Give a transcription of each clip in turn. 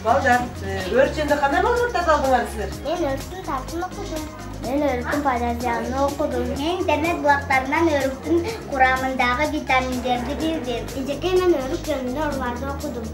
Балдар, өрт жөнүндө кандай маалыматтарды алдыңар силер? Мен өрттүн тартын окудум. Мен өрттүн пайдасынан окудум. Мен интернет булактарынан өрттүн курамындагы витаминдерди билдим. Эжеке мен өрт жөнүндө орларды окудум.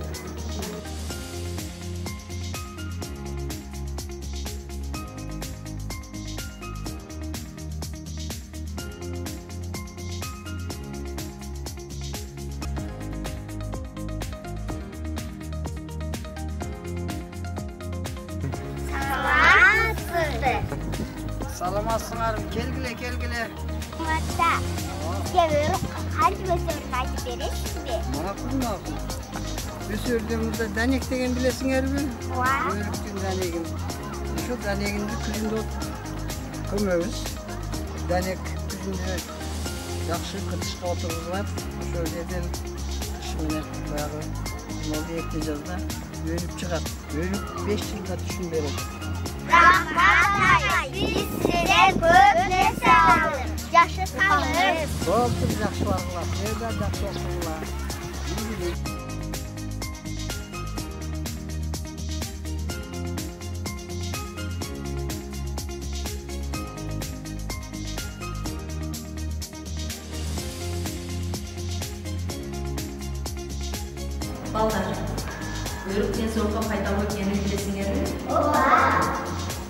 Саламатсыңар, келгиле. Мата. Сизге өрүк кантип өсөрүн айтып бересизби? Макул. Өсөрдүңүздө данек деген билесиңерби? Ооба. Өрүктүн данегин. Ошо данегинди күзүндө көмөбүз. Данек күзүндө жакшы кытышка отургузулат. Ошол жерден кыш менен баягы экти жазда өрүп чыгат. Өрүп 5 жылга түшүн берет. Рахмат, биз сизден көп нерсе алдык. Жакшы калыңыз. Болду, жакшы баргыла. Жерде жакшы окугула. Балдар, өрүк денсаулыкка пайдалуу экенин билесиңерби? Ооба.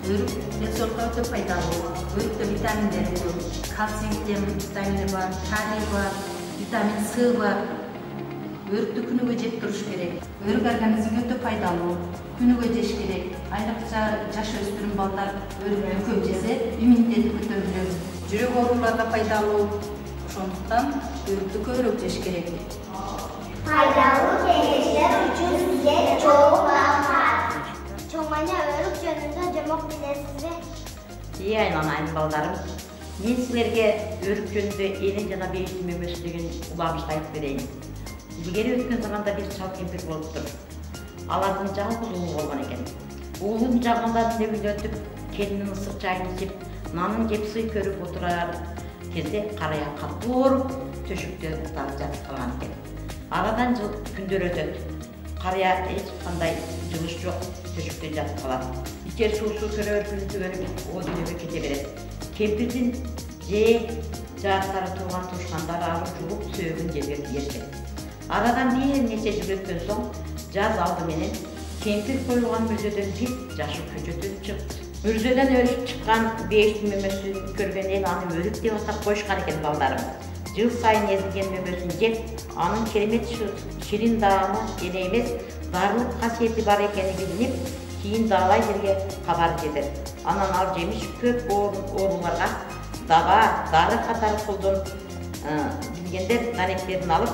Өрүк денсаулыкка өтө пайдалуу. Өрүктө витаминдер көп. Кальций витамини бар, калий бар, витамин С бар. Өрүктү күнүгө жеп туруш керек. Өрүк организмге өтө пайдалуу. Күнүгө жеш керек. Айрыкча жаш өспүрүм балдар өрүктү көп жесе, иммунитети көтөрүлөт. Жүрөк ооруларга пайдалуу. Ошондуктан өрүктү көбүрөөк жеш керек. Пайдалуу кеңештер үчүн сизге чоң рахмат. Чоң айна өрүк жөнүндө жомок билесизби? Айналайын балдарым. Мен силерге өрүк жөнүндө элин жана бейиштин мөмөсү деген улабышты айтып берейин. Илгери өткөн заманда бир чал кемпир болуптур. Алардын жалгыз уулу болгон экен. Уулун жагындан нөбүлөтүп, келинин ысык чайын ичип, нанын жеп сый көрүп отурар кезде карая катуу ооруп, төшөктө татып жатып калган экен. Арадан күндөр өтөт. Карая эч кандай жылыш жок, төшөктө жатып калат. İçer susu körörpünü tüvenip o döneme kete berет. Kempirдин же жаактары турган тушкандары алып жууп сөөгүн жебеп ерген. Арадан бир нече жыл өткөн соң жаз алды менен кемпир коюлган мүрзөдөн бир жашы көчөтүп чыкты. Мүрзөдөн өсүп чыккан бейиштин мөмөсүн көргөн эл аны өрүк деп атап коюшкан экен балдарым. Жыл сайын эзилген мөмөсүн жеп, анын керемет ширин даамы эле эмес, дарылык касиети бар экени билинип, кийин даалай жерге кабар жетет. Анан ал жемиш көп ооруларга дары катары колдонуп билгендер данектерин алып,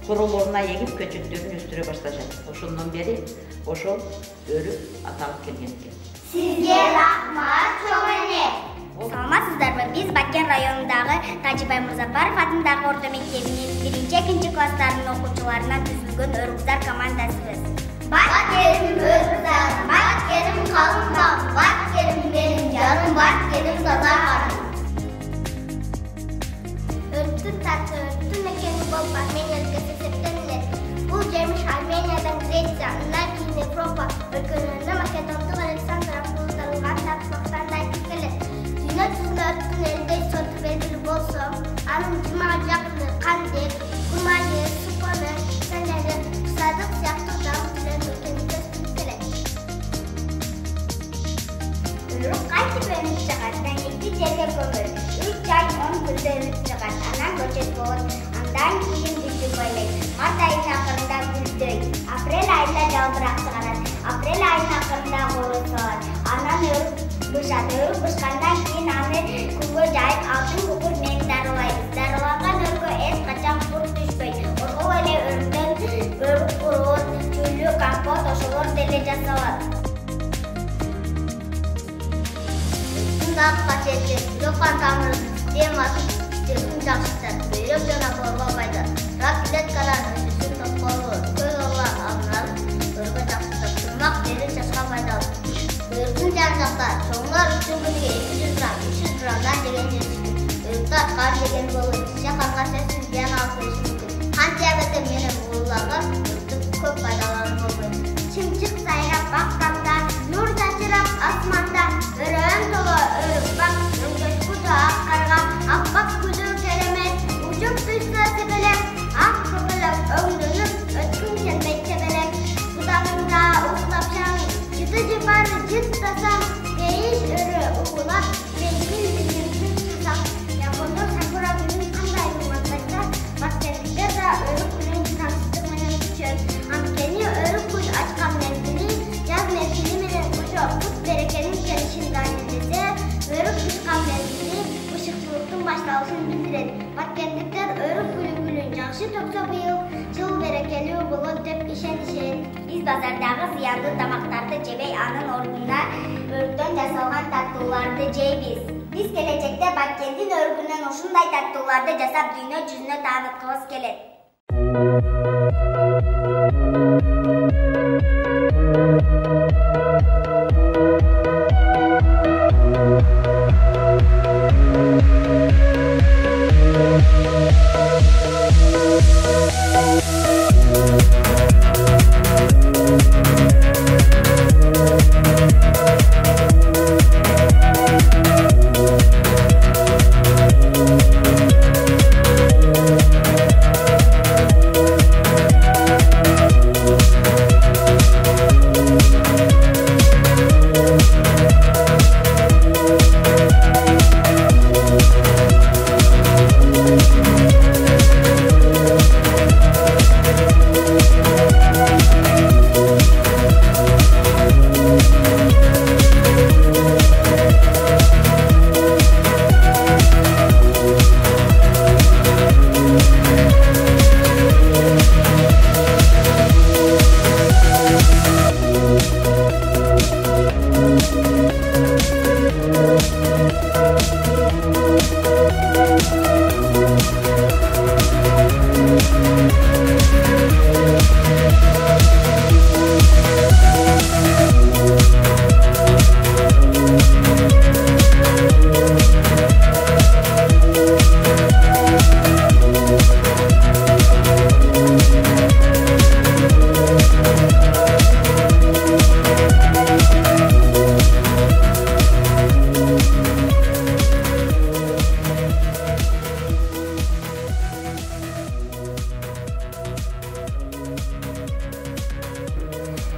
королоруна эгип көчөттөрүн өстүрө башташат. Ошондон бери ошол өрүк аталып келген экен. Сизге рахмат, чоң эне. Саламатсыздарбы? Биз Бакен районундагы Тажибай Мырзапаров атындагы орто мектебинин 1-2 класстарынын окуучуларынан түзүлгөн өрүкзар командасыбыз. Бакеним өрүкзар, бакеним калыңдам, бакеним менин жарым, бакеним таза. Өрттүн таты, өрттүн мекени болуп Армения өлкөсү эсептелет. Бул жемиш Армениядан Греция, андан кийин Европа өлкөлөрүнө македондук Александр Апулдалган тапсырмактан айтып келет. Дүйнө жүзүндө өрттүн 50 сорты белгилүү болсо, анын 20-га жакыны кандек, куманы, супаны, сандары, садык сыяктуу дагы түрлөрүн экенин өстүрүп келет. Өрүк кантип өнүп чыгат? Данекти жерге көмөт. 3 ай 10 күндө өнүп чыгат. Анан көчөт болот. Андан кийин гүлдү бойлойт. Март айынын акырында гүлдөйт. Апрель айында жалбырак чыгарат. Апрель айынын акырында кооз салат. Анан өрүк бышат. Өрүк бышкандан кийин аны күнгө жайып алтын кукур менен дарылайбыз. Дарыланган өрүккө эч качан курт түшпөйт. Ошол эле өрүктөн өрүк курут, чүлү, компот ошолор деле жасалат. Дагы касиети жоккан тамырын системасын жакшыртат. Бөйрөк жана боорго пайда. Рак клеткаларын өсүшүн тоскоолу, көз оорулар алдын алып, өргө жакшыртат. Турмак тери чачка пайдалуу. Өрүктүн жан жакта чоңдор үчүн күнүгө 200 грамм, 300 граммдан жеген жетишти. Өрүктөр кан жеген болуп, киши канга сөзсүз зыян алып келиши мүмкүн. Кан диабети менен ооруларга өрүктүн көп пайдалары болот. Чымчык сайрап Appak kudu keremet, ucuk duysa sebelek, ak kıpılak öngdünüp, ötkün kelmek sebelek. Budağında uğulapşan, çıtıcı var cıttasam, değiş ürü uğulap, mengil bizim tutsak. Yakundur sakura günün kanday bulmaktaşsa, bakterilikler de örük günün çıkansıtırmanın için. Amkeni örük gün açkan mevzili, yaz mevzili menen kuşu, kut berekenin gelişinden edilse, örük çıkan mevzili, ışıkçılıktın başlausunu bildiren. Bakterilikler örük günün jakşı tökse bu yıl berekeli bulun dep işen. Biz bazardağı ziyanlı tamaklarda jebey anın ordunda örükten jasalgan tatlılarda jeybiz. Biz gelecekte Bakkendin örgünden oşunday tatlılarda jasap dünya yüzüne tanıtkımız kelet.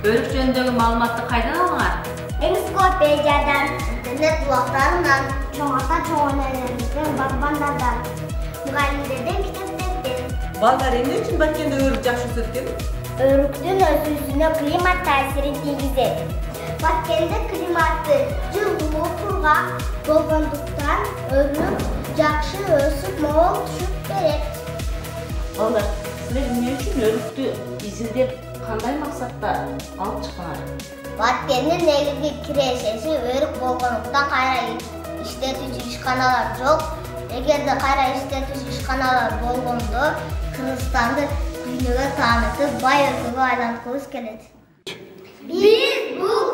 Örük jönündögi malumatты kaydan alыңар? Ensiklopeediyadan, internet bloglarından, çoğunelerimizden, bakbanlardan, mugallimlerden kitaplardan. Ballar ne için Bakkende örük jakşı sötken? Örüktün özüzüne klimat tasiri tiygizet. Bakkende klimatı жылуу kurgak болгондуктан örük jakşı ösüp mool түшүп берет. Балдар, силер эмне үчүн өрүктү изилдеп кандай максатта алып чыкканар? Bakkendin negizgi kireşesi örük болгондуктан кайра иштетүүчү ишканалар жок. Эгерде кайра иштетүүчү ишканалар болгондо Кыргызстанды дүйнөгө таанытып бай өлкөгө айланткыбыз келет. Биз бул